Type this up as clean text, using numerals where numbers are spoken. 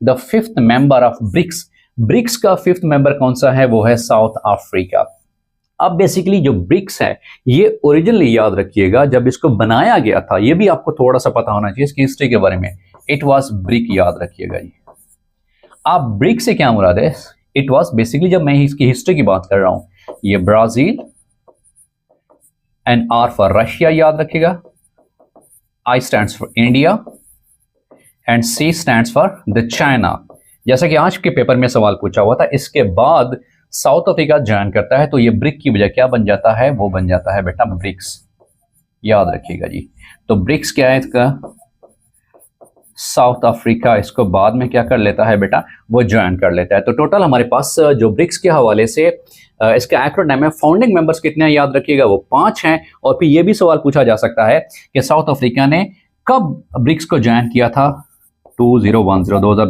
The fifth member of BRICS. BRICS का fifth member कौन सा है? वो है साउथ अफ्रीका। अब बेसिकली जो ब्रिक्स है ये ओरिजिनली याद रखिएगा जब इसको बनाया गया था, ये भी आपको थोड़ा सा पता होना चाहिए इसकी हिस्ट्री के बारे में। इट वाज ब्रिक, याद रखिएगा जी। आप ब्रिक से क्या मुराद है? इट वाज बेसिकली, जब मैं इसकी हिस्ट्री की बात कर रहा हूं, ये Brazil, and R for Russia याद रखिएगा, I stands for India, and C stands for the China. जैसा कि आज के पेपर में सवाल पूछा हुआ था, इसके बाद साउथ अफ्रीका ज्वाइन करता है तो ये ब्रिक की वजह क्या बन जाता है? वो बन जाता है बेटा ब्रिक्स, याद रखिएगा जी। तो ब्रिक्स क्या है इसका? साउथ अफ्रीका इसको बाद में क्या कर लेता है बेटा? वो ज्वाइन कर लेता है। तो टोटल हमारे पास जो ब्रिक्स के हवाले से इसका एक्रोनिम है, फाउंडिंग मेंबर्स कितने हैं याद रखिएगा? वो 5 हैं। और फिर ये भी सवाल पूछा जा सकता है कि साउथ अफ्रीका ने कब ब्रिक्स को ज्वाइन किया था? 2010